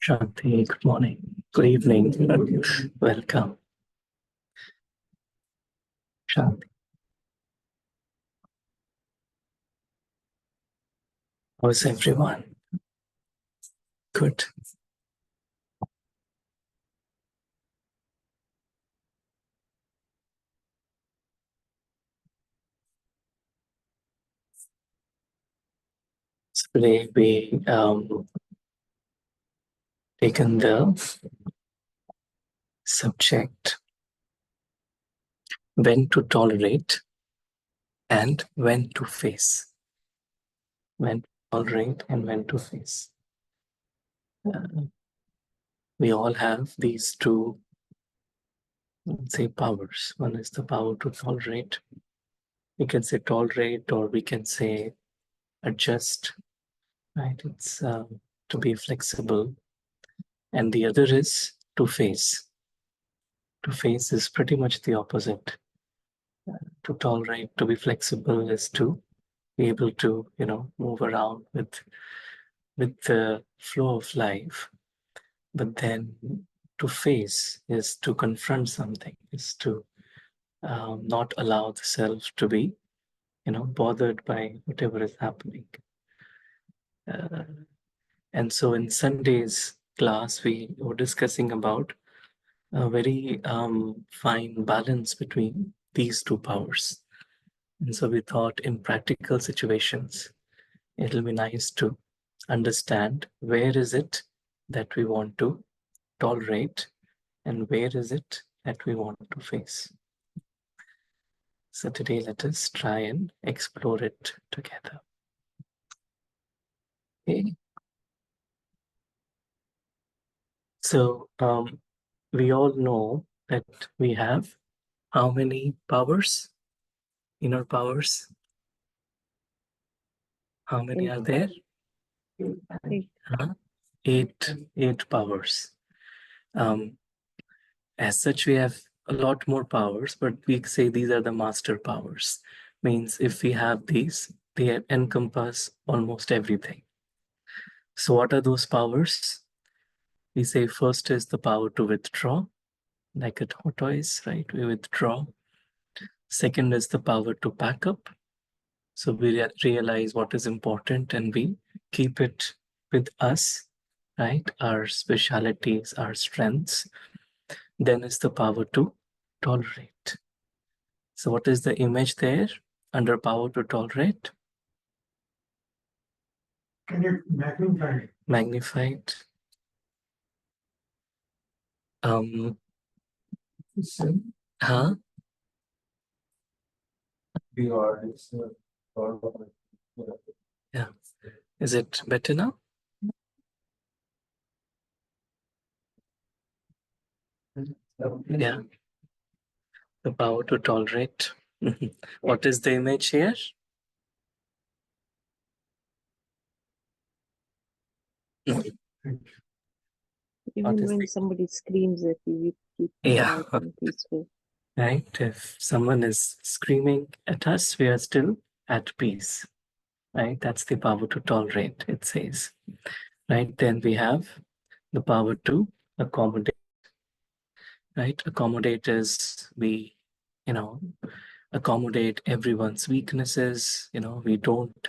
Shanti, good morning, good evening, welcome. Shanti. How's everyone? Good. So today we taken the subject when to tolerate and when to face. When to tolerate and when to face. We all have these two, let's say, powers. One is the power to tolerate. We can say tolerate, or we can say adjust. Right? It's to be flexible. And the other is to face. To face is pretty much the opposite. To tolerate, to be flexible is to be able to, move around with the flow of life. But then to face is to confront something, is to not allow the self to be, bothered by whatever is happening. And so in Sunday's class, we were discussing about a very fine balance between these two powers. And so we thought in practical situations, it'll be nice to understand where is it that we want to tolerate and where is it that we want to face. So today, let us try and explore it together. Okay. So we all know that we have how many powers? Inner powers? How many are there? Eight powers. As such, we have a lot more powers, but we say these are the master powers. Means if we have these, they encompass almost everything. So what are those powers? We say first is the power to withdraw, like a tortoise, right? We withdraw. Second is the power to pack up. So we realize what is important and we keep it with us, right? Our specialities, our strengths. Then is the power to tolerate. So what is the image there under power to tolerate? Can you magnify it? Magnified. Huh? Yeah. Is it better now? Yeah. The power to tolerate. What is the image here? Even What is when the- somebody screams at you, you keep Yeah. quiet and peaceful. Right? If someone is screaming at us, we are still at peace. Right? That's the power to tolerate, it says. Right? Then we have the power to accommodate. Right? Accommodate is we, accommodate everyone's weaknesses. We don't,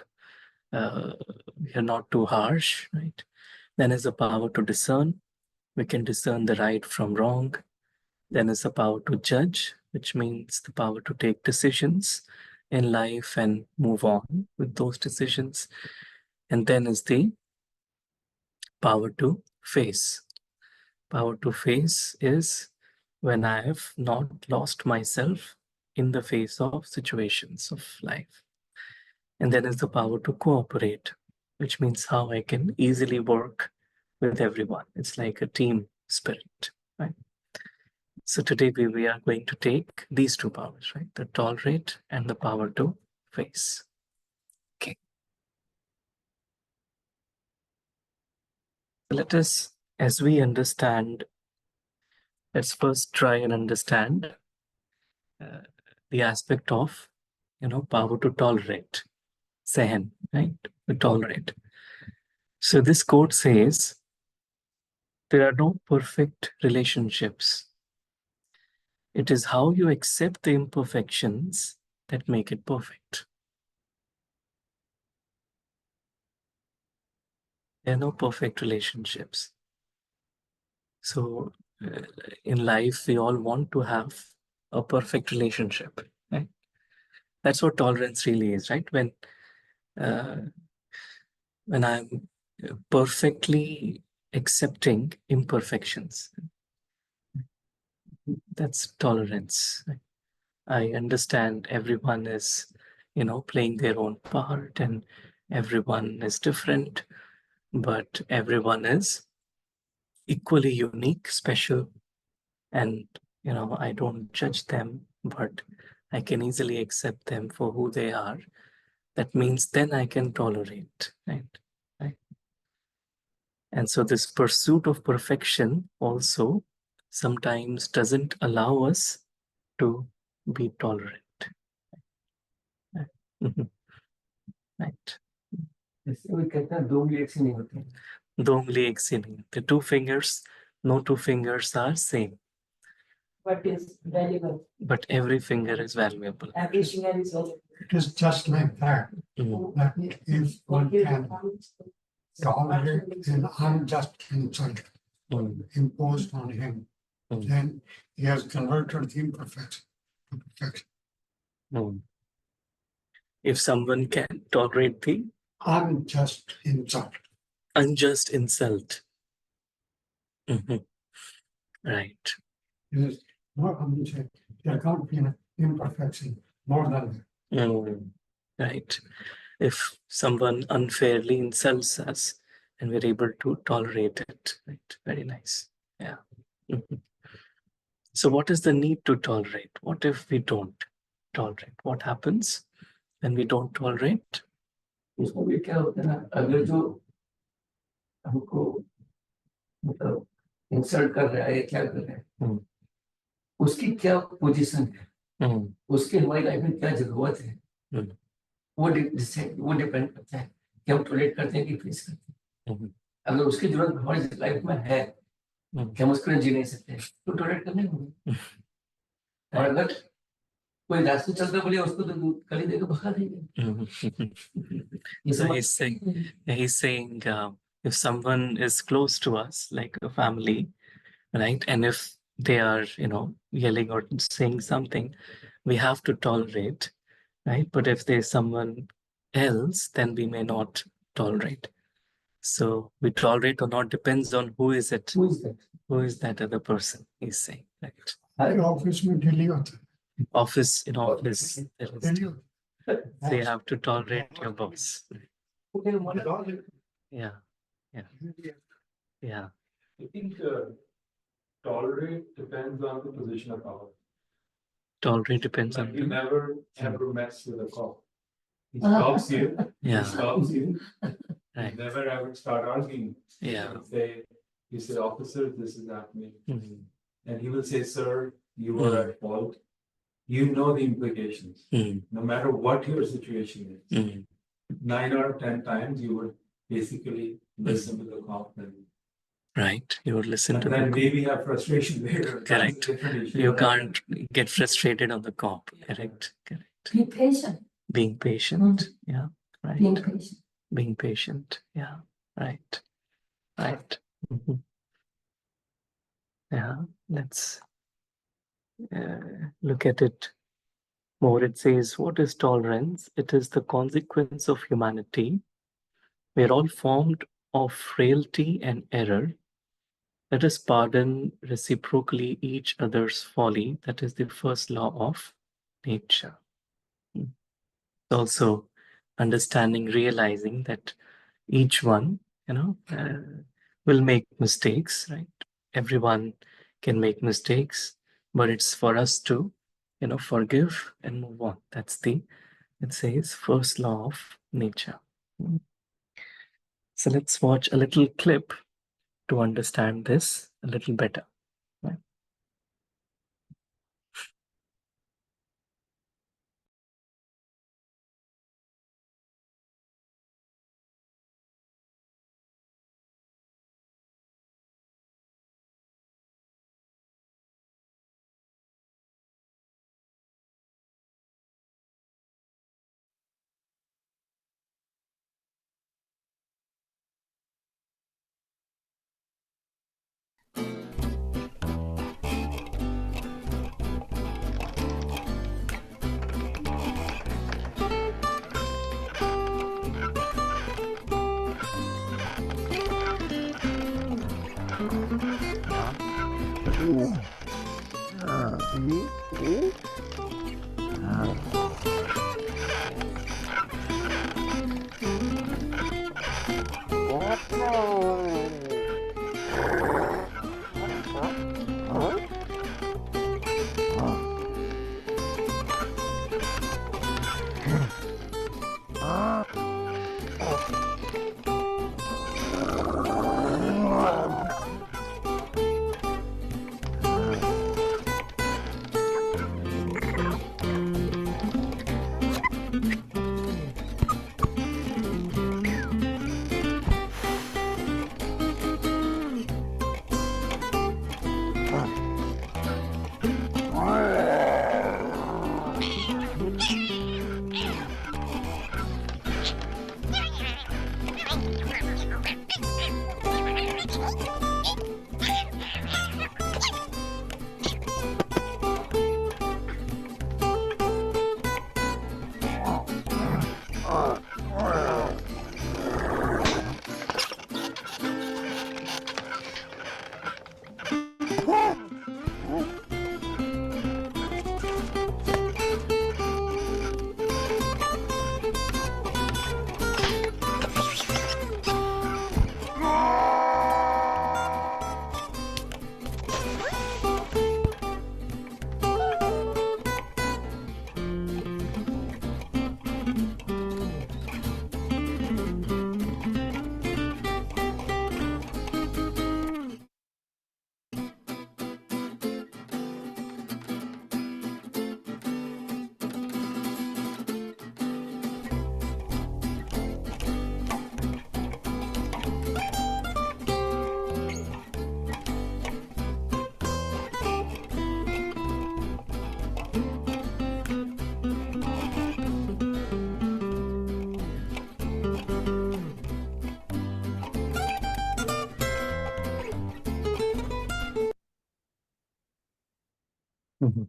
we are not too harsh. Right? Then is the power to discern. We can discern the right from wrong. Then is the power to judge, which means the power to take decisions in life and move on with those decisions. And then is the power to face. Power to face is when I have not lost myself in the face of situations of life. And then is the power to cooperate, which means how I can easily work with everyone. It's like a team spirit, right? So today we are going to take these two powers, right? The tolerate and the power to face. Okay. Let us, as we understand, let's first try and understand the aspect of, power to tolerate, sehen, right? To tolerate. So this quote says, There are no perfect relationships. It is how you accept the imperfections that make it perfect. There are no perfect relationships. So in life, we all want to have a perfect relationship, right? That's what tolerance really is, right? Uh, when I'm perfectly accepting imperfections, that's tolerance. I understand everyone is, playing their own part and everyone is different, but everyone is equally unique, special, and, I don't judge them, but I can easily accept them for who they are. That means then I can tolerate, right? Right. And so this pursuit of perfection also sometimes doesn't allow us to be tolerant. Right. Mhm. Right. जैसे कोई कहता है दो उंगली एक से नहीं होती दो उंगली एक से नहीं. The two fingers, no two fingers are same, but it's valuable. but every finger is valuable. Every finger is valuable. It is just like that. Mhm. That if one can tolerate an unjust insult Mm. imposed on him, Mm. then he has converted the imperfection to perfection. Mm. If someone can tolerate the Unjust insult. unjust insult. Mhm. Right. It is more unjust. There can't be an imperfection more than that. Mm. Right. If someone unfairly insults us and we're able to tolerate it, right? Very nice. Yeah. Mhm. So, what is the need to tolerate? What if we don't tolerate? What happens when we don't tolerate? उसको भी क्या होता है ना अगर जो हमको मतलब इंसल्ट कर रहा है या क्या कर रहा है हम्म। उसकी क्या पोजीशन है Mm. उसकी हमारी लाइफ में क्या जरूरत है हम्म। वो डिपेंड करता है कि हम टॉलरेट करते हैं कि फेस करते हैं हम्म। अगर उसकी जरूरत हमारी लाइफ में है कि हम उसको जी नहीं सकते तो टॉलरेट करने होंगे और अगर कोई रास्ते चलते बोले उसको तो गली देकर भगा देंगे ये So सब he's saying if someone is close to us, like a family, right, and if they are, yelling or saying something, we have to tolerate, right? But if there's someone else, then we may not tolerate. So we tolerate or not depends on who is it, who is that? who is that other person, he's saying, right? Her office में daily होता Office, in office, there है is, daily होता so you have to tolerate your boss. है Yeah, yeah. I think tolerate depends on the position of power. Tolerate depends Like on you the, never ever mess with a cop. He stops you. yeah, He stops you. right, You never ever start arguing. yeah. You say, officer, this is happening. Mhm. And he will say, sir, you were Mm. at fault. You know the implications. Mm. No matter what your situation is. Mm. 9 out of 10 times you would basically listen to the cop and Right, you would listen to and the then cop. maybe have frustration later. That's a Correct. different issue. You but I think can't get frustrated on the cop. Correct, correct. Be patient. Being patient, yeah, right. Being patient. Being patient, yeah, right, right. Mhm. Yeah, let's look at it more. It says, what is tolerance? It is the consequence of humanity. We are all formed of frailty and error. Let us pardon reciprocally each other's folly. That is the first law of nature. Also, understanding, realizing that each one, will make mistakes, right? Everyone can make mistakes, but it's for us to, forgive and move on. That's it says, first law of nature. So let's watch a little clip to understand this a little better. Right? Mhm.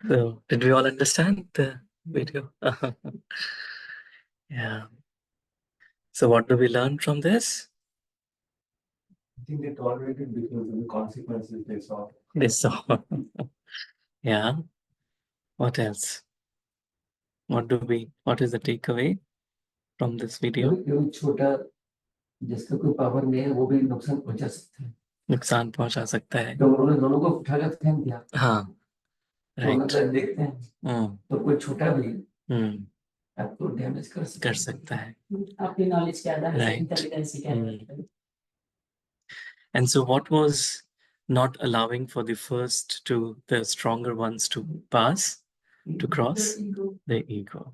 So, did we all understand the video? Yeah. So, what do we learn from this? I think they tolerated because of the consequences they saw. They saw. Yeah. What else? What is the takeaway from this video? जो छोटा जिसका कोई power नहीं है वो भी नुकसान पहुंचा सकता है नुकसान पहुंचा सकता है. तो उन्होंने दोनों को उठाकर फेंक दिया हाँ. तो Right. मतलब देखते हैं हम्म. तो कोई छोटा भी हम्म. आपको डैमेज कर सकता है आपकी नॉलेज क्या है Right. इंटेलिजेंस क्या है And so, what was not allowing for the stronger ones to pass, to cross? The ego,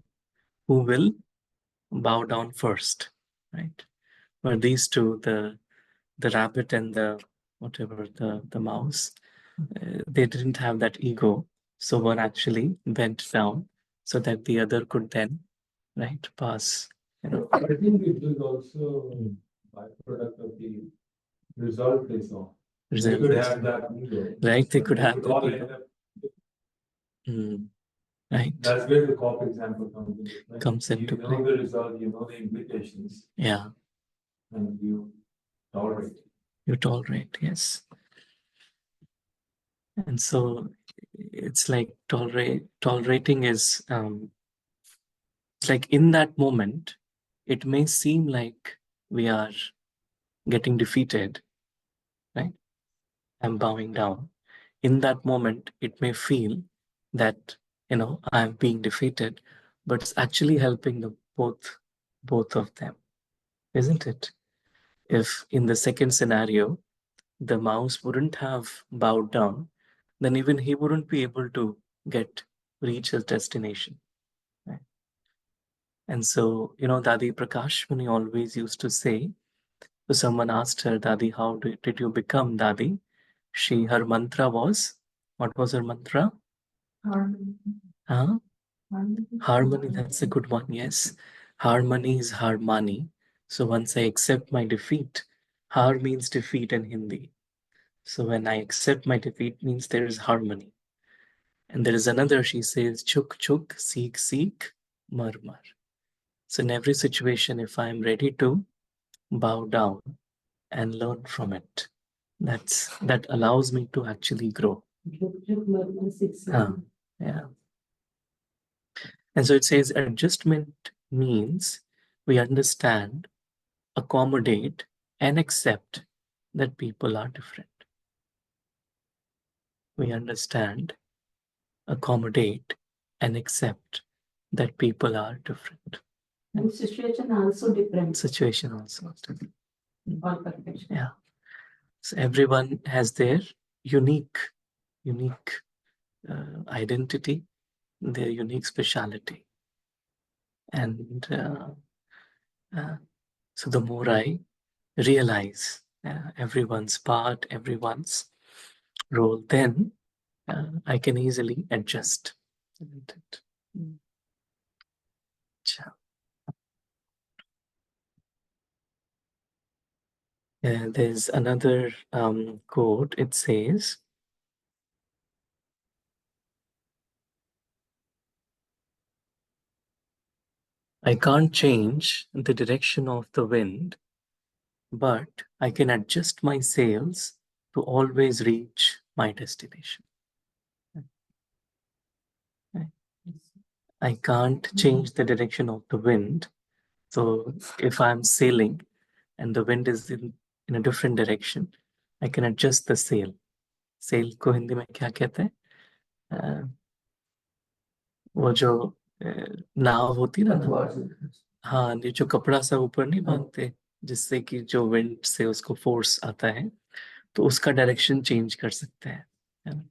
who will bow down first, right? But these two, the rabbit and the mouse, they didn't have that ego. So one actually bent down so that the other could then, right, pass. You know. I think it was also byproduct of the result they saw. They could have that ego. Right, they could have would that all ego. end up- Right. That's where the cop example comes into play. Comes into You play. know the result, you know the implications, Yeah, and you tolerate it. you tolerate, yes. And so it's like tolerating is it's like in that moment, it may seem like we are getting defeated, right? I'm bowing down. In that moment, it may feel that, I'm being defeated, but it's actually helping both of them, isn't it? If in the second scenario, the mouse wouldn't have bowed down, then even he wouldn't be able to reach his destination. Right? And so, Dadi Prakash Muni always used to say, so someone asked her, Dadi, how did you become Dadi? Her mantra was, what was her mantra? Harmony. Huh? Harmony. Harmony, that's a good one, yes. Harmony is harmony. So once I accept my defeat, har means defeat in Hindi. So when I accept my defeat means there is harmony. And there is another, she says, chuk chuk, seek seek, mar mar. So in every situation, if I am ready to bow down and learn from it, that allows me to actually grow. Yeah. And so it says adjustment means we understand, accommodate, and accept that people are different. We understand, accommodate, and accept that people are different. And situation also different. Situation also different. All perfection. Yeah. So everyone has their unique identity, their unique speciality. And so the more I realize everyone's part, everyone's role, then I can easily adjust. Isn't it? There's another quote. It says, I can't change the direction of the wind, but I can adjust my sails to always reach my destination. I can't change the direction of the wind. So if I'm sailing and the wind is in a different direction, I can adjust the sail. Sail को हिंदी में क्या कहते हैं? वो जो नाव होती ना, हाँ, ये जो कपड़ा सा ऊपर नहीं बांधते, जिससे कि जो विंड से उसको फोर्स आता है, तो उसका डायरेक्शन चेंज कर सकते हैं, है ना?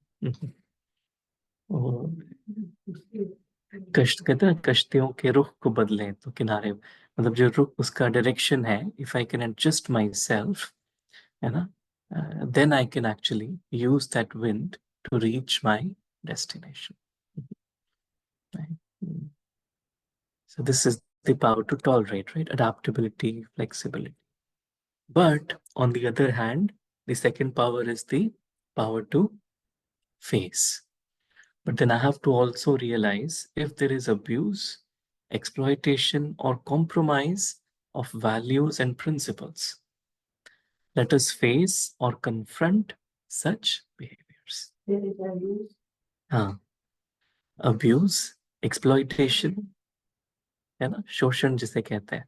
कहते हैं कश्तियों के रुख को बदलें तो किनारे, मतलब जो रुख उसका डायरेक्शन है, if I can adjust my self, है ना, then I can actually use that wind to reach my destination. Right? So this is the power to tolerate, right? Adaptability, flexibility. But on the other hand, the second power is the power to face. But then I have to also realize if there is abuse, exploitation, or compromise of values and principles, let us face or confront such behaviors. There is abuse. Abuse, exploitation, है ना, शोषण जिसे कहते हैं,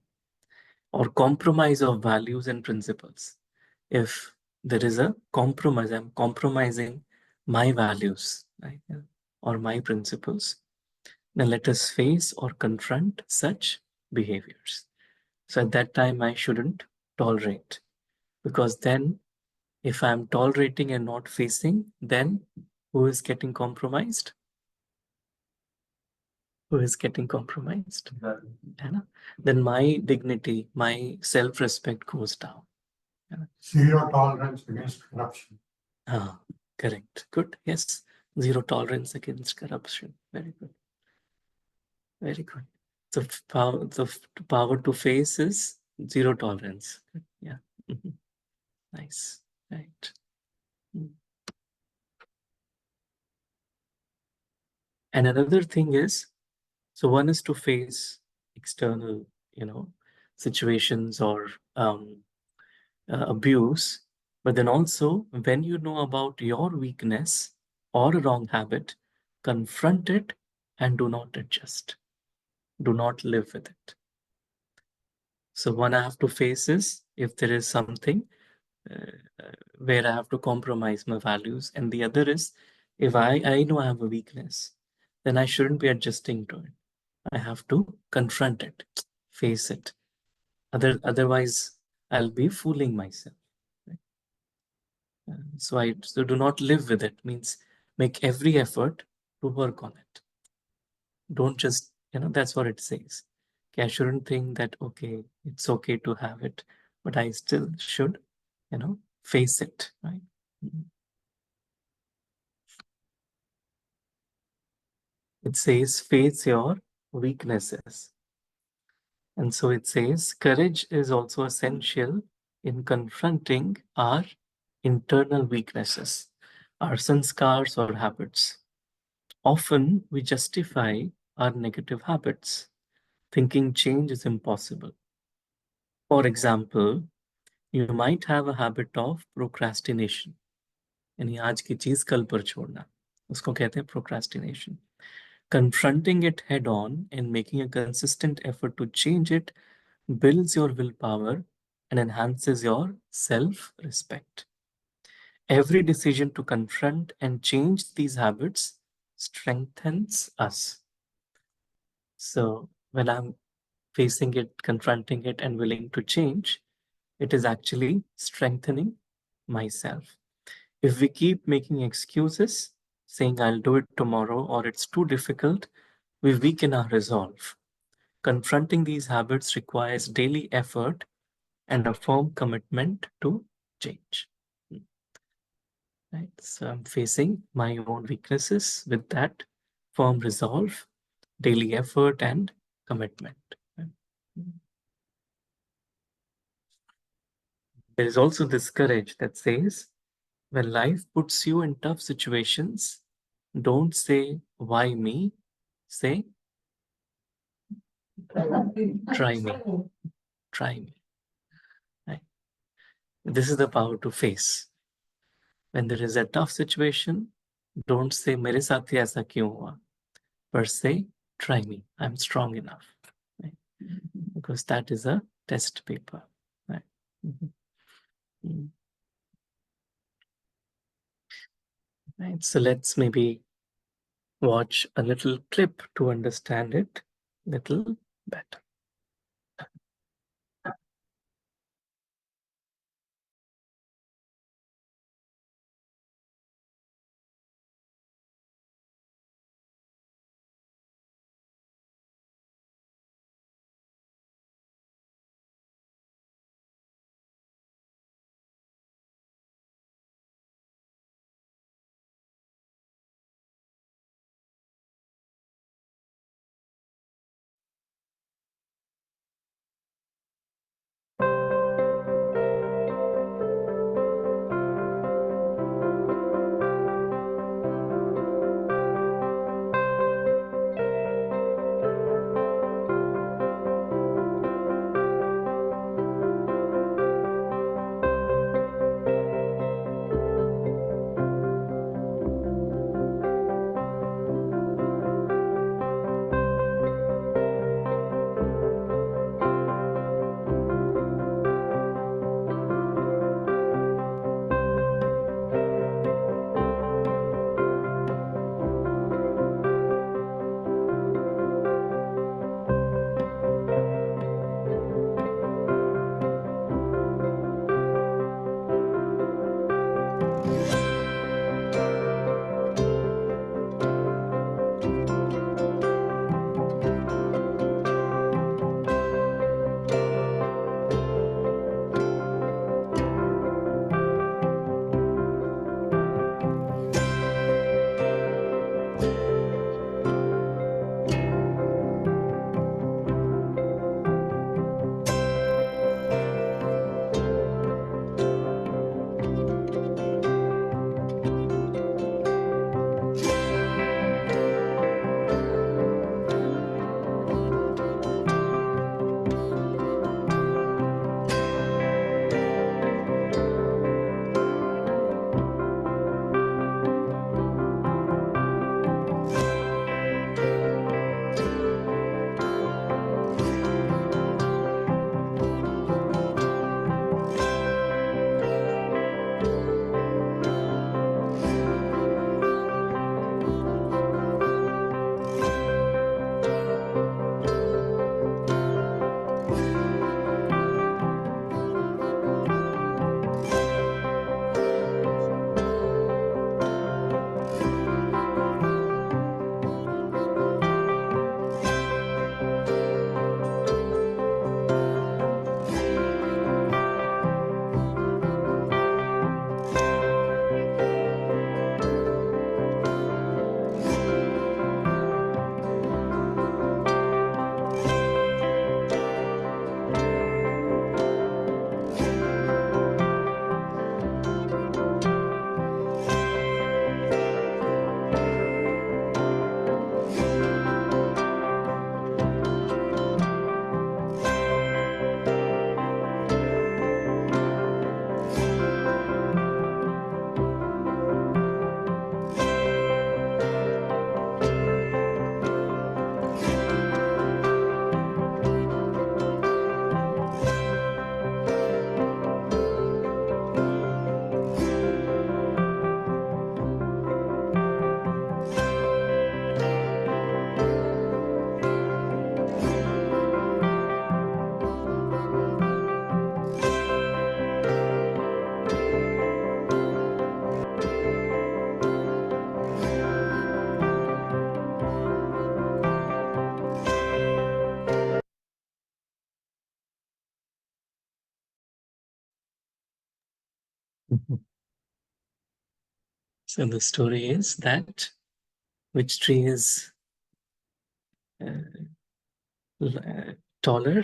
or compromise of values and principles. If there is a compromise, I'm compromising my values, right, or my principles, then let us face or confront such behaviors. So at that time, I shouldn't tolerate, because then if I'm tolerating and not facing, then who is getting compromised? Who is getting compromised? Then my dignity, my self-respect goes down. Zero tolerance against corruption. Correct. Good. Yes. Zero tolerance against corruption. Very good. Very good. So the power to face is zero tolerance. Yeah. Nice. Right. And another thing is, so one is to face external, situations or abuse, but then also when you know about your weakness or a wrong habit, confront it and do not adjust. Do not live with it. So one I have to face is if there is something where I have to compromise my values, and the other is if I know I have a weakness, then I shouldn't be adjusting to it. I have to confront it, face it. Otherwise, I'll be fooling myself. Right? So do not live with it, means make every effort to work on it. Don't just, that's what it says. Okay, I shouldn't think that, okay, it's okay to have it, but I still should, face it, right? It says, face your weaknesses. And so it says, courage is also essential in confronting our internal weaknesses, our sanskars or habits. Often we justify our negative habits, thinking change is impossible. For example, You might have a habit of procrastination. यानी आज की चीज कल पर छोड़ना, उसको कहते हैं procrastination. Confronting it head on and making a consistent effort to change it builds your willpower and enhances your self-respect. Every decision to confront and change these habits strengthens us. So when I'm facing it, confronting it, and willing to change, it is actually strengthening myself. If we keep making excuses, saying I'll do it tomorrow or it's too difficult, we weaken our resolve. Confronting these habits requires daily effort and a firm commitment to change. Right? So I'm facing my own weaknesses with that firm resolve, daily effort, and commitment. There is also this courage that says, when life puts you in tough situations, don't say, why me? Say, try me. Try me. Right? This is the power to face. When there is a tough situation, don't say, मेरे साथ ही ऐसा क्यों हुआ? But say, try me. I'm strong enough. Right? Because that is a test paper. Right? Right. So let's maybe watch a little clip to understand it a little better. So the story is that which tree is taller,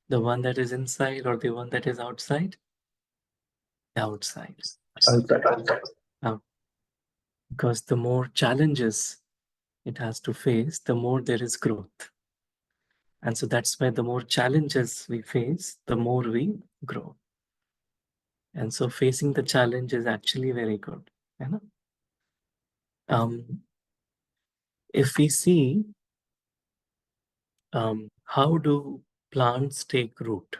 the one that is inside or the one that is outside? The outside. Because the more challenges it has to face, the more there is growth. And so that's why the more challenges we face, the more we grow. And so facing the challenge is actually very good. You know? If we see how do plants take root?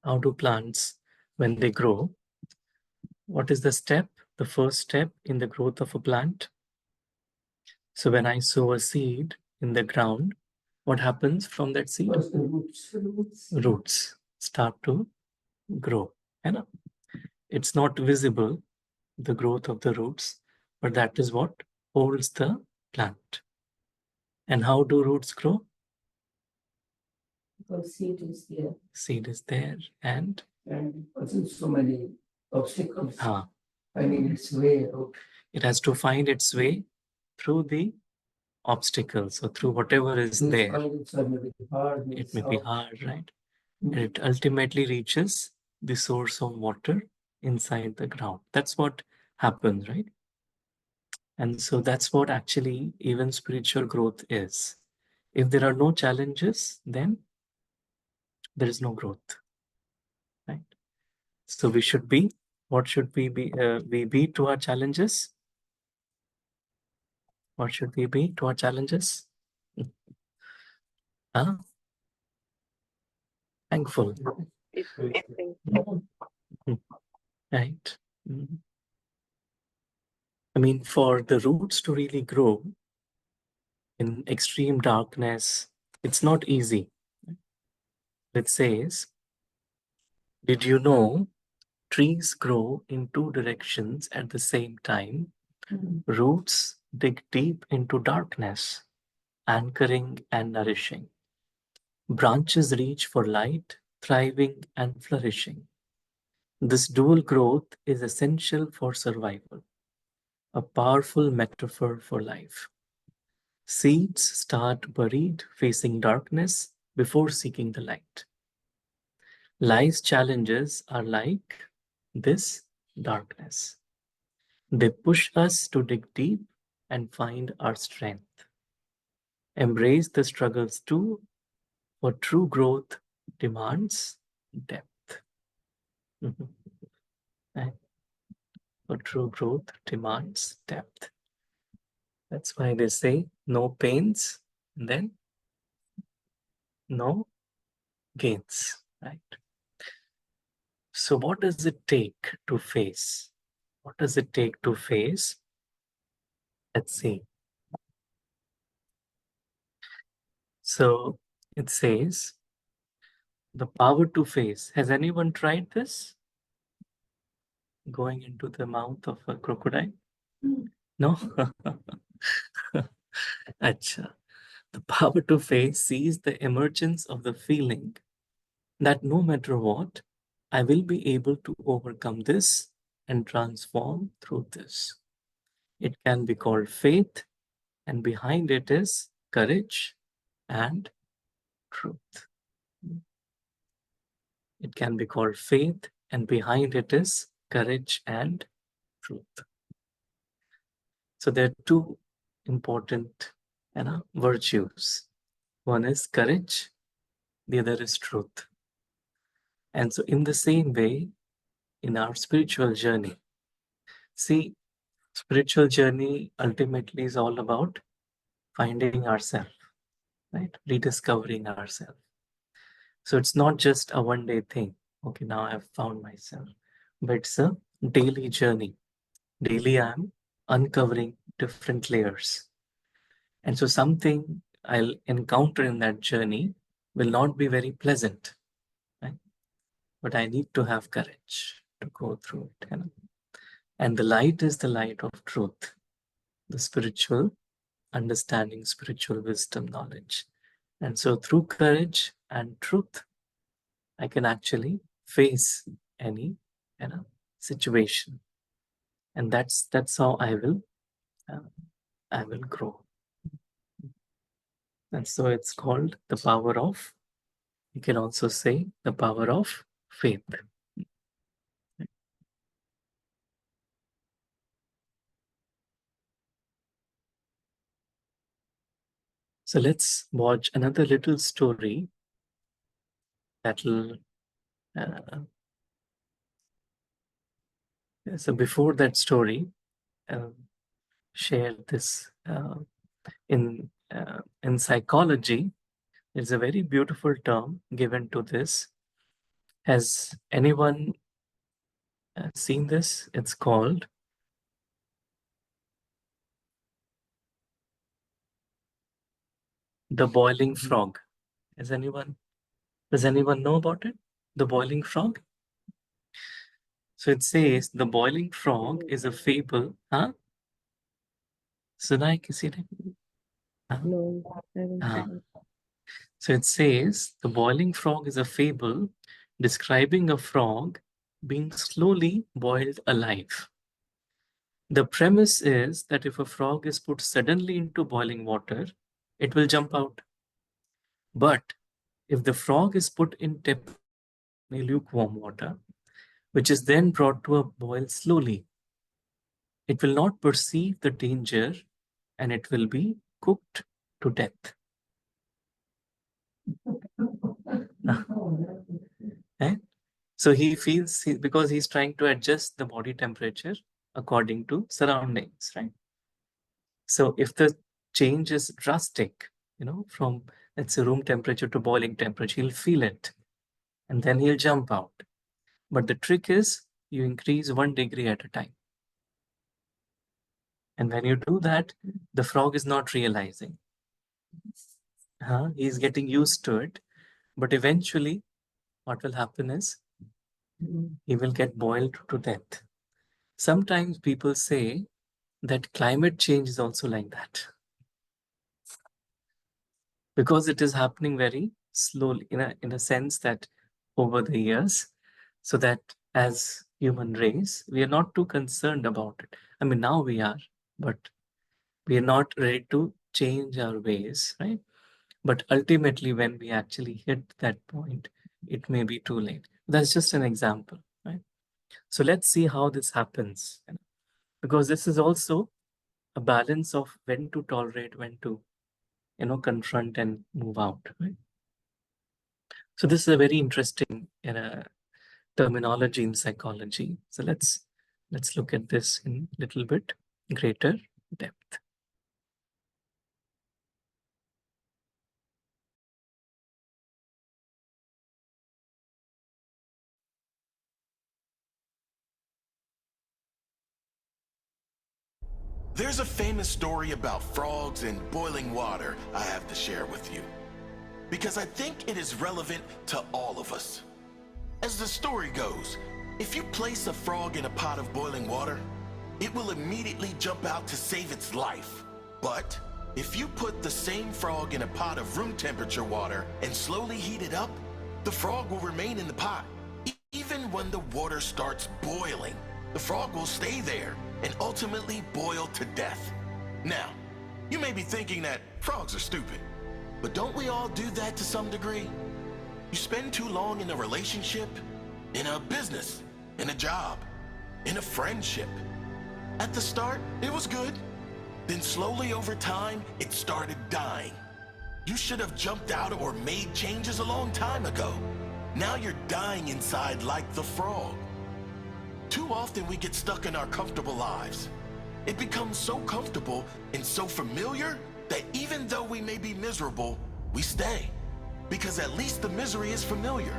How do plants, when they grow, what is the step? The first step in the growth of a plant? So when I sow a seed in the ground, what happens from that seed? First the roots. Roots start to grow. You know? It's not visible, the growth of the roots, but that is what holds the plant. And how do roots grow? Because seed is there. Seed is there and Also so many obstacles. ah, Finding its way out. it has to find its way through the obstacles or through whatever is there. It may be hard, right? And it ultimately reaches the source of water inside the ground. That's what happens, right? And so that's what actually even spiritual growth is. If there are no challenges, then there is no growth, right? So we should be, what should we be to our challenges? What should we be to our challenges? Huh? Thankful. Right. Mhm. I mean, for the roots to really grow in extreme darkness, it's not easy. It says, did you know trees grow in two directions at the same time? Roots dig deep into darkness, anchoring and nourishing. Branches reach for light, thriving and flourishing. This dual growth is essential for survival, a powerful metaphor for life. Seeds start buried, facing darkness before seeking the light. Life's challenges are like this darkness. They push us to dig deep and find our strength. Embrace the struggles too, for true growth demands depth. Right? For true growth demands depth. That's why they say no pains, and then no gains, right? So what does it take to face? What does it take to face? Let's see. So it says the power to face. Has anyone tried this? Going into the mouth of a crocodile? No? Acha. The power to face sees the emergence of the feeling that no matter what, I will be able to overcome this and transform through this. It can be called faith, and behind it is courage and truth. It can be called faith, and behind it is courage and truth. So there are two important virtues. One is courage, the other is truth. And so in the same way, in our spiritual journey, see, spiritual journey ultimately is all about finding ourselves, right? Rediscovering ourselves. So it's not just a one-day thing. Okay, now I've found myself, but it's a daily journey. Daily I'm uncovering different layers. And so something I'll encounter in that journey will not be very pleasant, right? But I need to have courage to go through it. And the light is the light of truth, the spiritual understanding, spiritual wisdom, knowledge. And so through courage and truth, I can actually face any situation, and that's how I will grow. And so it's called the power of, you can also say, the power of faith. So let's watch another little story that'll so before that story, share this in psychology. There's a very beautiful term given to this. Has anyone seen this? It's called the boiling frog. Does anyone know about it? The boiling frog? So it says the boiling frog is a fable. Huh? Sunai kisi ne? No, I haven't Ah. seen it. So it says the boiling frog is a fable describing a frog being slowly boiled alive. The premise is that if a frog is put suddenly into boiling water, it will jump out. But if the frog is put in lukewarm water, which is then brought to a boil slowly, it will not perceive the danger and it will be cooked to death. So he feels, because he's trying to adjust the body temperature according to surroundings, right? So if the change is drastic, from, let's say, room temperature to boiling temperature, he'll feel it and then he'll jump out. But the trick is you increase 1 degree at a time. And when you do that, the frog is not realizing. He's getting used to it. But eventually, what will happen is he will get boiled to death. Sometimes people say that climate change is also like that, because it is happening very slowly, in a sense that over the years, so that as human race, we are not too concerned about it. I mean, now we are, but we are not ready to change our ways, right? But ultimately, when we actually hit that point, it may be too late. That's just an example, right? So let's see how this happens, because this is also a balance of when to tolerate, when to, confront and move out, right? So this is a very interesting terminology in psychology. So let's look at this in a little bit greater depth. There's a famous story about frogs and boiling water I have to share with you, because I think it is relevant to all of us. As the story goes, if you place a frog in a pot of boiling water, it will immediately jump out to save its life. But if you put the same frog in a pot of room temperature water and slowly heat it up, the frog will remain in the pot. Even when the water starts boiling, the frog will stay there and ultimately boil to death. Now, you may be thinking that frogs are stupid, but don't we all do that to some degree? You spend too long in a relationship, in a business, in a job, in a friendship. At the start, it was good. Then slowly over time, it started dying. You should have jumped out or made changes a long time ago. Now you're dying inside like the frog. Too often we get stuck in our comfortable lives. It becomes so comfortable and so familiar that even though we may be miserable, we stay. Because at least the misery is familiar.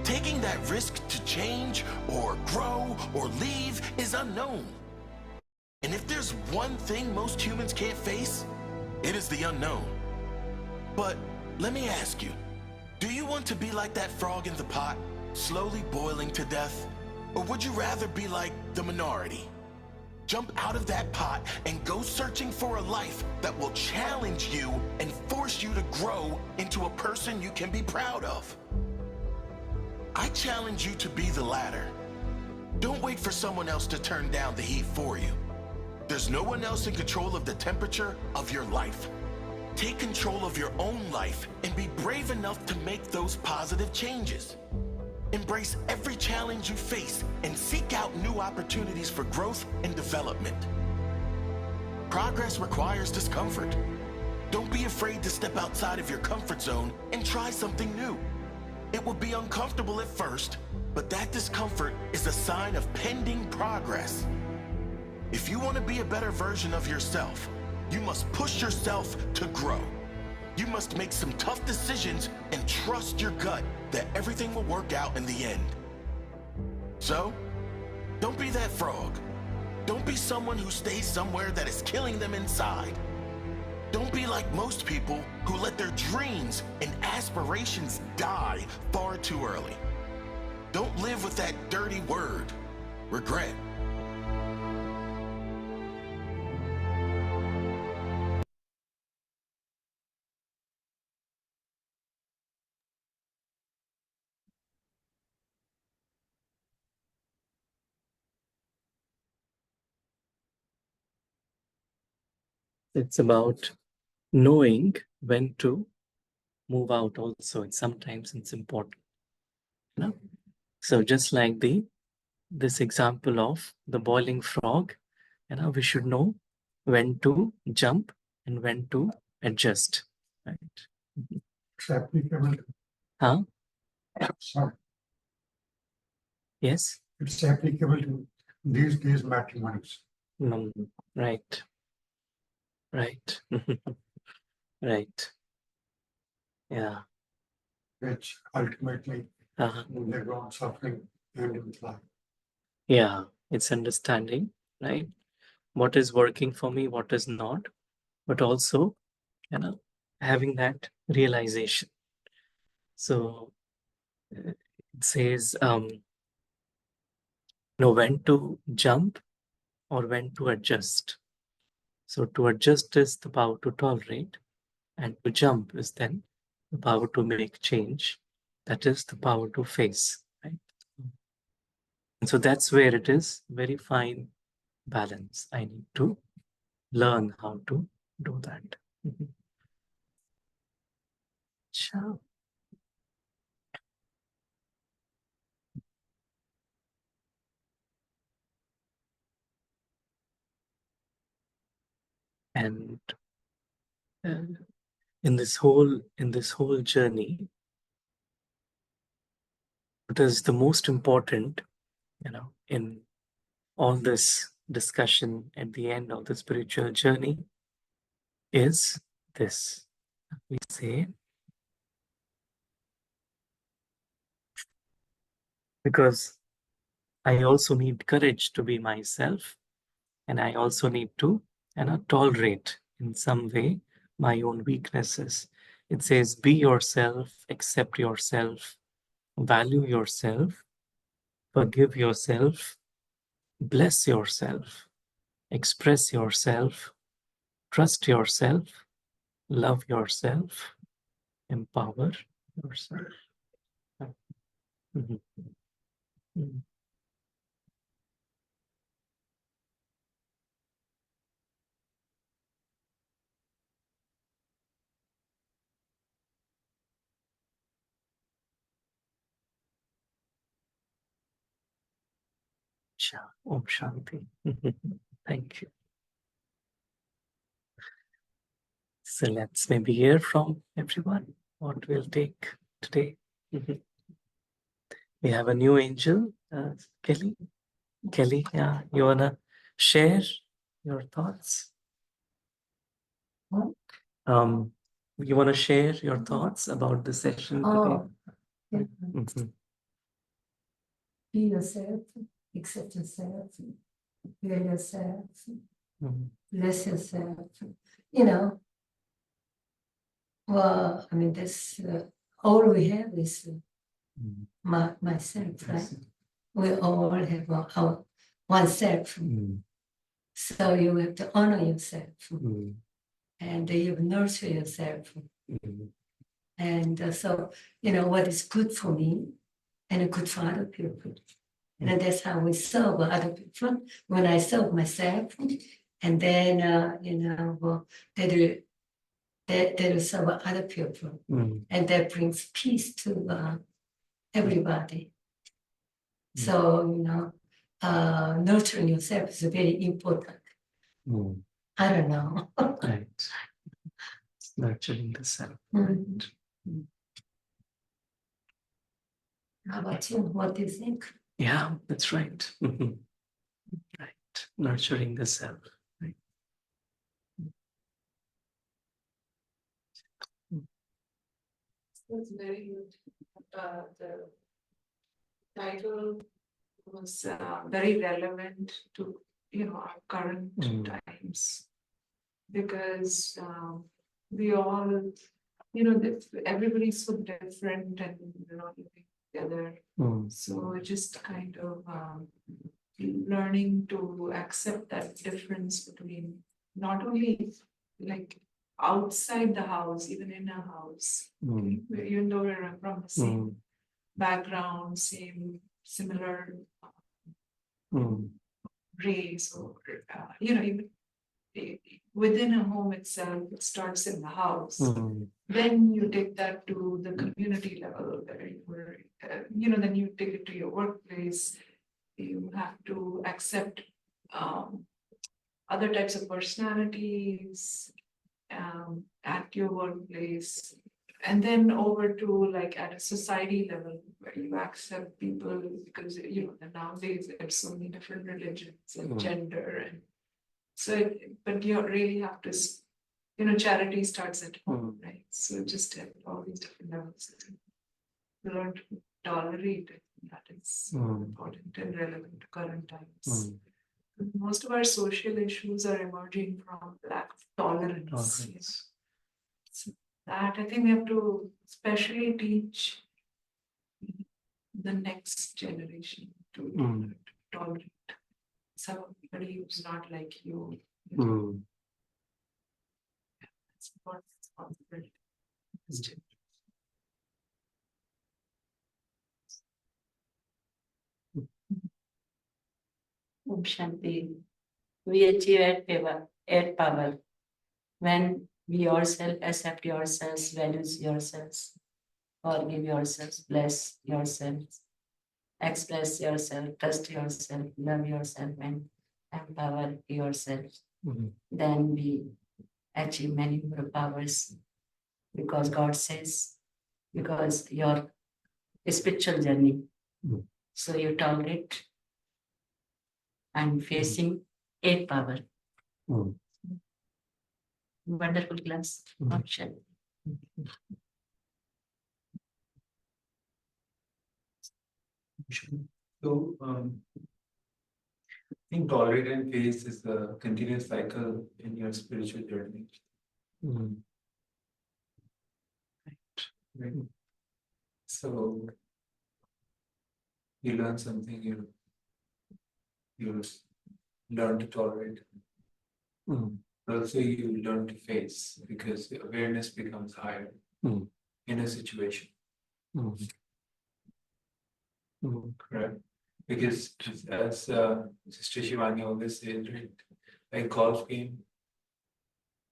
Taking that risk to change or grow or leave is unknown. And if there's one thing most humans can't face, it is the unknown. But let me ask you, do you want to be like that frog in the pot, slowly boiling to death? Or would you rather be like the minority? Jump out of that pot and go searching for a life that will challenge you and force you to grow into a person you can be proud of. I challenge you to be the latter. Don't wait for someone else to turn down the heat for you. There's no one else in control of the temperature of your life. Take control of your own life and be brave enough to make those positive changes. Embrace every challenge you face and seek out new opportunities for growth and development. Progress requires discomfort. Don't be afraid to step outside of your comfort zone and try something new. It will be uncomfortable at first, but that discomfort is a sign of pending progress. If you want to be a better version of yourself, you must push yourself to grow. You must make some tough decisions and trust your gut that everything will work out in the end. So, don't be that frog. Don't be someone who stays somewhere that is killing them inside. Don't be like most people who let their dreams and aspirations die far too early. Don't live with that dirty word, regret. It's about knowing when to move out also. And sometimes it's important. You know? So just like this example of the boiling frog, we should know when to jump and when to adjust. Right? It's applicable. Huh? Sorry, Yes? it's applicable to these days matrimonies. Right. Right. Right. Yeah. Which ultimately Uh-huh. they go on suffering and with life. Yeah. It's understanding, right? What is working for me, what is not, but also, having that realization. So it says, know when to jump or when to adjust. So to adjust is the power to tolerate, and to jump is then the power to make change. That is the power to face, right? And so that's where it is very fine balance. I need to learn how to do that. Sure. And in this whole journey, what is the most important, in all this discussion at the end of the spiritual journey is this. We say, because I also need courage to be myself, and I also need to tolerate in some way my own weaknesses. It says, be yourself, accept yourself, value yourself, forgive yourself, bless yourself, express yourself, trust yourself, love yourself, empower yourself. Mhm. Mhm. Om Shanti. Thank you. So let's maybe hear from everyone what we'll take today. We have a new angel, Kelly. Kelly, you wanna share your thoughts? What? You wanna share your thoughts about the session today? Yeah. Mhm. Be yourself, accept yourself, feel yourself, Mhm. bless yourself. Well, I mean, this all we have is Mhm. myself, right? We all have our oneself. Mhm. So you have to honor yourself, Mhm. and you nurture yourself. Mhm. And so, what is good for me and good for other people. And then that's how we serve other people. When I serve myself, and then that will serve other people, and that brings peace to everybody. So nurturing yourself is very important. I don't know. Right. It's nurturing the self. Mhm. How about you? What do you think? Yeah, that's right. Right. Nurturing the self. Right. That's very good. The title was very relevant to our current times, because we all everybody's so different and living together. So just kind of learning to accept that difference between not only like outside the house, even in a house, even though we're from the same background, similar race, or even within a home itself, it starts in the house. Then you take that to the community level, where then you take it to your workplace. You have to accept other types of personalities at your workplace, and then over to like at a society level where you accept people, because nowadays there's so many different religions and gender, and so but you really have to charity starts at home, right? So just at all these different levels, to learn to tolerate it. That is important and relevant to current times. Most of our social issues are emerging from lack of tolerance. So that I think we have to especially teach the next generation to tolerate somebody who's not like you. It's important responsibility. Om Shanti. We achieve at power when we yourself accept yourselves, values yourselves, forgive yourselves, bless yourselves, express yourself, trust yourself, love yourself, and empower yourself. Then we achieve many more powers, because God says, because your spiritual journey. So you tolerate and facing 8 power. Wonderful class. Option. So, I think tolerate and face is a continuous cycle in your spiritual journey. Right. So, you learn something, you learn to tolerate. Also, you learn to face, because the awareness becomes higher in a situation. Correct. Because as Sister Shivani always says, right, like golf game,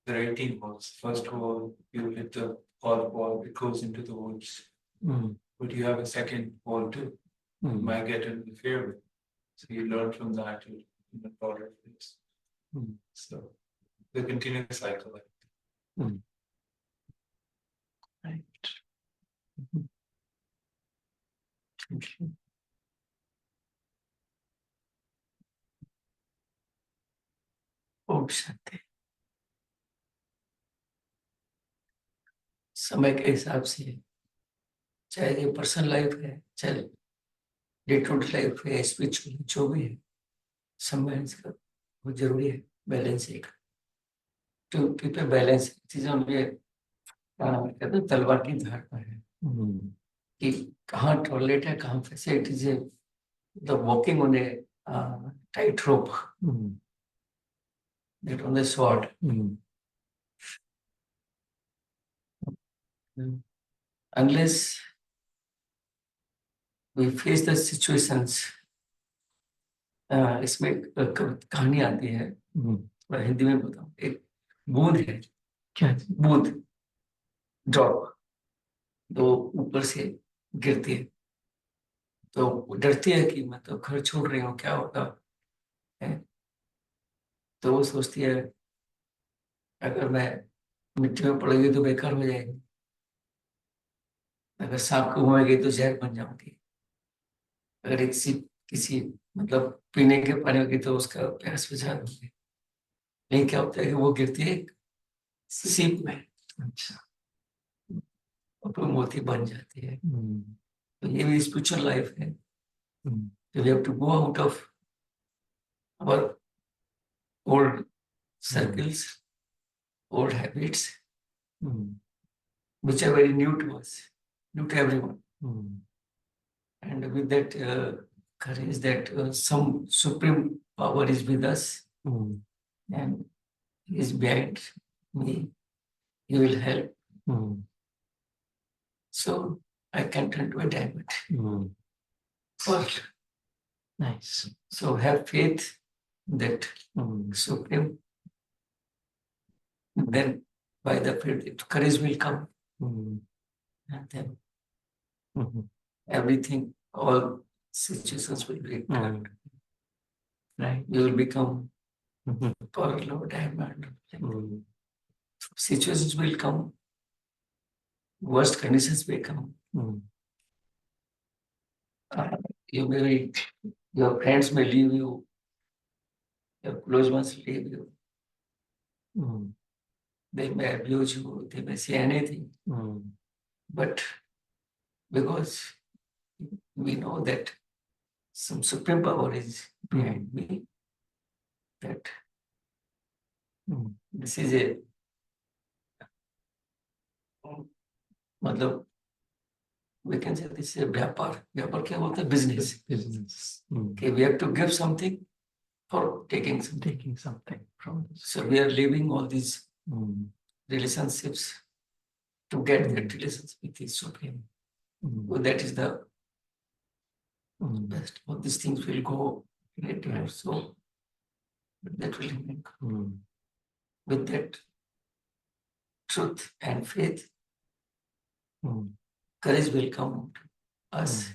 there are 18 balls. First hole, you hit the golf ball, it goes into the woods. But you have a second hole too. You might get in the fairway. So you learn from that in a broader place. So the continuous cycle. Right. Thank you. Om Shanti. समय के हिसाब से चाहे ये personal life है, चाहे day to day life है, spiritual जो भी है, संबैलेंस का बहुत जरूरी है. बैलेंस एक टू कीप ए बैलेंस चीजों में कहते हैं तलवार की धार पर है कि कहाँ टॉयलेट है, कहाँ फैसिलिटीज है. The walking on A tight rope, that on the sword. Unless we face the situations इसमें एक कहानी आती है, मैं हिंदी में बताऊं। एक बूंद है, क्या? बूंद, ड्रॉप, तो ऊपर से गिरती है, तो वो डरती है कि मैं तो घर छोड़ रही हूँ, क्या होगा है। तो वो सोचती है अगर मैं मिट्टी में पड़ गई तो बेकार हो जाएगी, अगर सांप को मुँह गई तो जहर बन जाऊंगी, अगर किसी किसी मतलब पीने के पानी होगी तो उसका प्यास बुझा दूंगी। लेकिन क्या होता है कि वो गिरती है एक सीप में, अच्छा। और फिर मोती बन जाती है। तो ये भी स्पिरिचुअल लाइफ है, we have to go out of our old circles, old habits, which are very new to us, new to everyone. And with that courage that some supreme power is with us and he is behind me, he will help. So I can turn to a diamond. First, Nice. so have faith that supreme, then by the faith, courage will come. And then everything, all situations will be turned. Right? You will become pearl or diamond. Situations will come, worst conditions will come. You may be, your friends may leave you, your close ones leave you. They may abuse you, they may say anything. But because we know that some supreme power is behind me, that this is a मतलब we can say this is a व्यापार क्या बोलते हैं? business. Okay, we have to give something for taking something from this. So we are leaving all these relationships to get that relationship with the supreme. So that is the best. All these things will go later. So that will remain. With that truth and faith, courage will come to us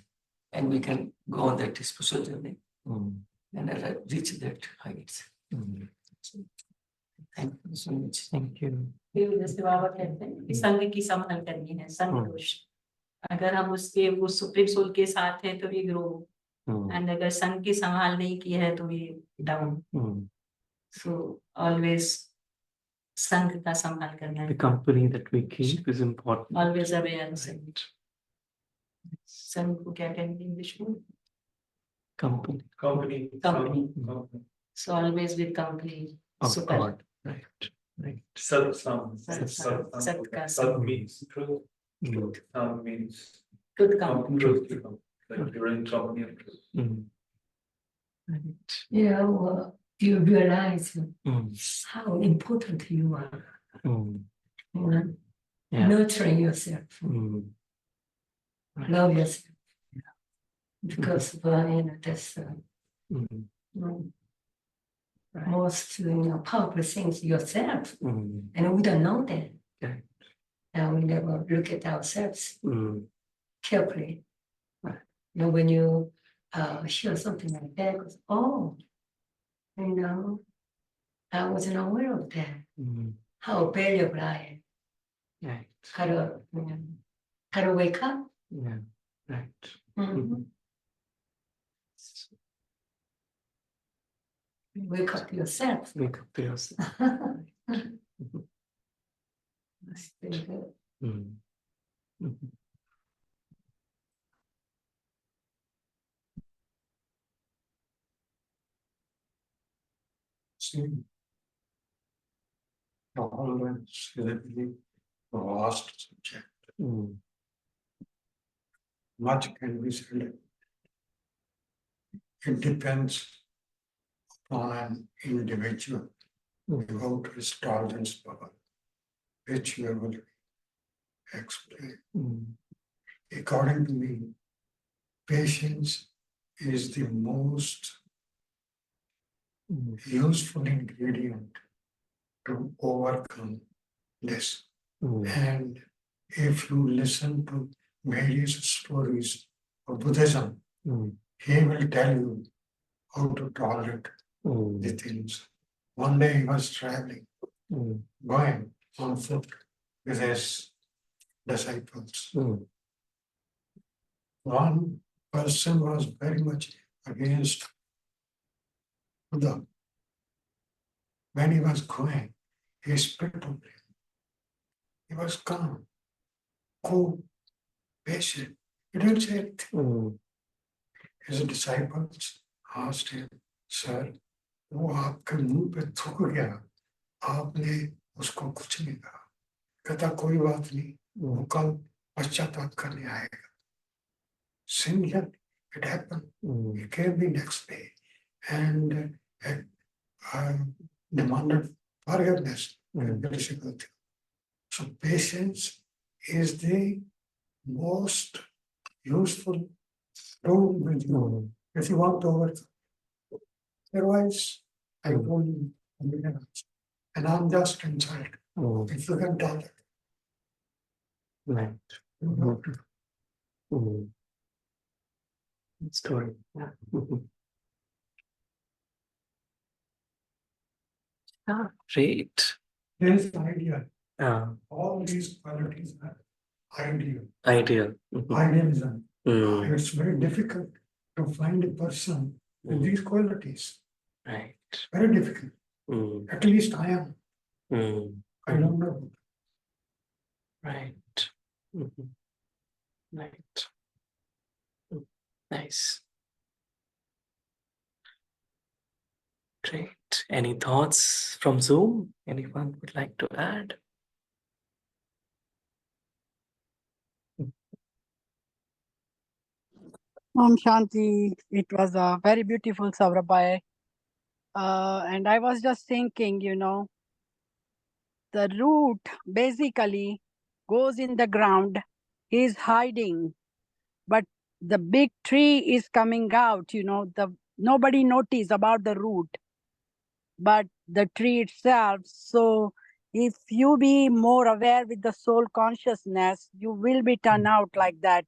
and we can go on that spiritual journey and reach that heights. Thank you so much. Thank you. फिर जैसे बाबा कहते हैं कि संग की संभाल करनी है, संग दोष। अगर हम उसके वो सुप्रीम सोल के साथ है तो वी ग्रो, एंड अगर संग की संभाल नहीं की है तो वी डाउन। सो ऑलवेज संग का संभाल करना है। The company that we keep is important. Always aware. संग को क्या कहेंगे इंग्लिश में? Company. Company. So always with company. Of Super. God. Right. Satsang. Satka. Sat means truth. Good. Sam means Good company. truth. Like you're in company of truth. Right. You realize how important you are. Yeah. Nurturing yourself, Right. love yourself. Because that's Right. most powerful things yourself, Mm. and we don't know that. Right. And we never look at ourselves carefully. Right. When you hear something like that, goes, oh, I wasn't aware of that. How valuable I am. Right. How to wake up. Yeah. Right. Wake up yourself. Wake up to yourself. That's very good. See, always the vast subject. Much can be said. It depends on an individual about his tolerance power, which we will explain. According to me, patience is the most useful ingredient to overcome this. And if you listen to various stories of Buddhism, he will tell you how to tolerate the things. One day he was traveling, going on foot with his disciples. One person was very much against Buddha. When he was going, he spit on him. He was calm, cool, patient. He didn't say anything. His disciples asked him, Sir, वो आपके मुंह पे थूक गया, आपने उसको कुछ नहीं कहा. कहता कोई बात नहीं, वो कल पश्चाताप करने आएगा. Similarly, it happened. He came the next day and demanded forgiveness. So patience is the most useful tool with you if you want to overcome. Otherwise, I told you, and I'm just inside. If you can tell it. Right. Story. Great. Here's the idea. All these qualities are ideal. Ideal. Idealism. It's very difficult to find a person with these qualities. Right. Very difficult. At least I am. I don't know. Right. Right. Nice. Great. Any thoughts from Zoom? Anyone would like to add? Om Shanti, it was a very beautiful Saurabhai. And I was just thinking, the root basically goes in the ground, is hiding, but the big tree is coming out, nobody notice about the root, but the tree itself. So if you be more aware with the soul consciousness, you will be turned out like that,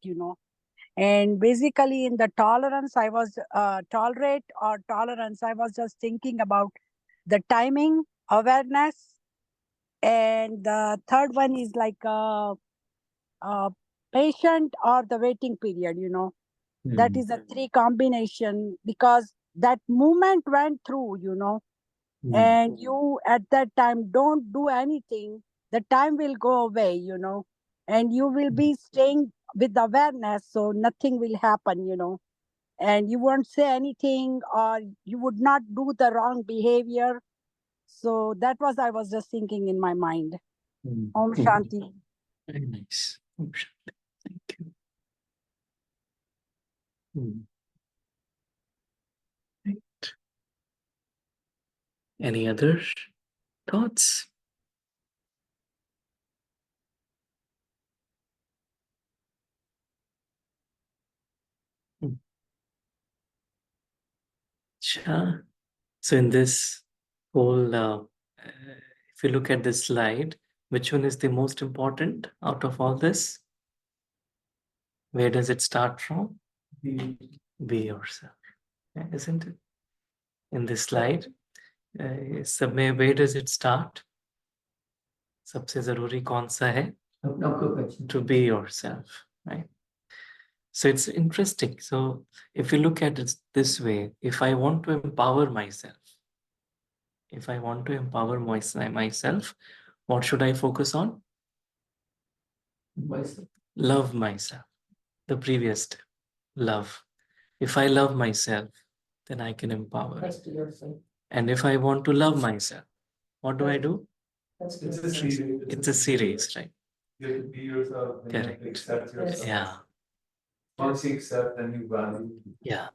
And basically in the tolerance, I was tolerate or tolerance, I was just thinking about the timing, awareness. And the third one is like patient or the waiting period, That is a three combination because that movement went through, and you at that time don't do anything, the time will go away, and you will be staying with awareness, so nothing will happen, and you won't say anything or you would not do the wrong behavior. So that was, I was just thinking in my mind. Om Shanti. Very nice. Om Shanti. Thank you. Right. Any other thoughts? Sure. So in this whole, if you look at this slide, which one is the most important out of all this? Where does it start from? Be yourself, isn't it? In this slide, सब में where does it start? सबसे जरूरी कौन सा है? To be yourself, right? So it's interesting. So if you look at it this way, if I want to empower myself, what should I focus on? Love myself. The previous step, love. If I love myself, then I can empower. And if I want to love myself, what do I do? It's a series, right? You have to be yourself. Then Correct. You have to accept yourself. Yeah. Once you accept, then you value. Yeah.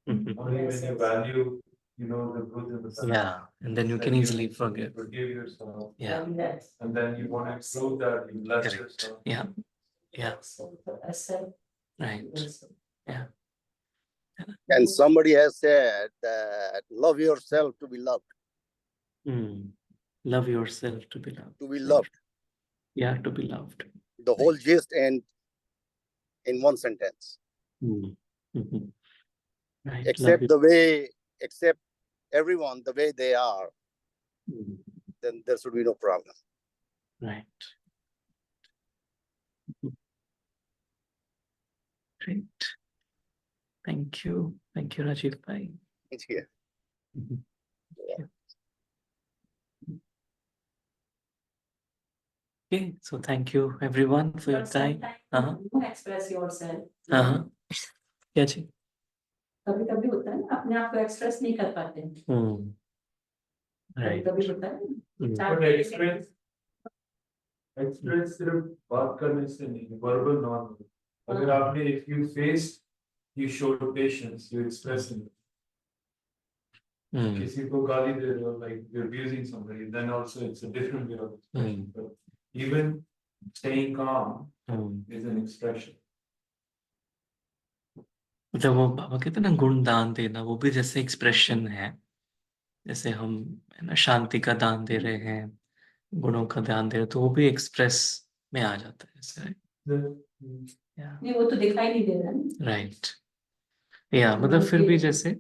Only when you value, the good and the bad. Yeah. And then you can easily forgive. Forgive yourself. Yeah. And then you want to improve that, you bless Correct. yourself. Yeah. Yeah. Right. Yeah. And somebody has said that love yourself to be loved. Love yourself to be loved. To be loved. Yeah, to be loved. The whole gist ends in one sentence. Right. Accept everyone the way they are, then there should be no problem. Right. Great. Thank you. Thank you, Rajiv Bhai. Yeah. Okay, so thank you everyone for your time. Express yourself. क्या जी? कभी कभी होता है ना अपने आप को express नहीं कर पाते Right. कभी होता है But express सिर्फ बात करने से नहीं, verbal non-verbal. अगर आपने, if you face, you show patience, you express it. किसी को गाली दे रहे हो, like you're abusing somebody, then also it's a different way of expression. But even staying calm is an expression. मतलब वो बाबा कहते हैं ना गुण दान देना, वो भी जैसे एक्सप्रेशन है। जैसे हम है ना शांति का दान दे रहे हैं, गुणों का दान दे रहे हैं, तो वो भी एक्सप्रेस में आ जाता है जैसे। नहीं वो तो दिखाई नहीं दे रहा। राइट। या मतलब फिर भी जैसे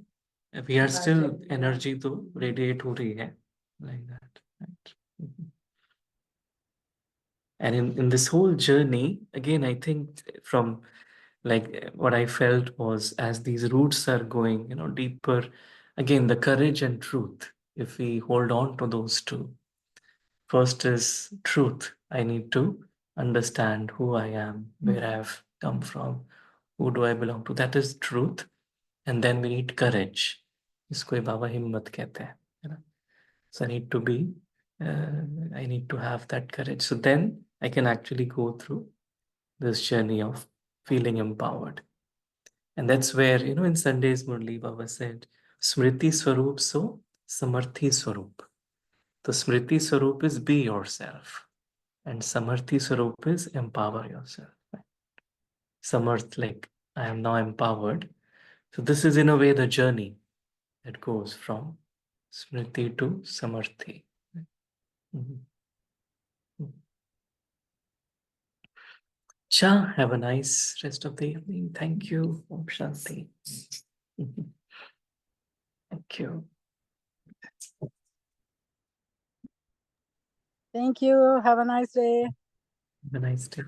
वी आर स्टिल एनर्जी तो रेडिएट हो रही है, like that, right. And in this whole journey, again, I think from like what I felt was as these roots are going, deeper, again, the courage and truth, if we hold on to those two. First is truth. I need to understand who I am, where I have come from, who do I belong to. That is truth. And then we need courage. इसको बाबा हिम्मत कहते हैं, है ना? So I need to have that courage. So then I can actually go through this journey of feeling empowered. And that's where, in Sunday's Murli, Baba said, Smriti Swarup so Samarthi Swarup. So Smriti Swarup is be yourself. And Samarthi Swarup is empower yourself. Right? Samarth, like I am now empowered. So this is in a way the journey that goes from Smriti to Samarthi. Cha, have a nice rest of the evening. Thank you. Om Shanti. Thank you. Thank you. Have a nice day. Have a nice day.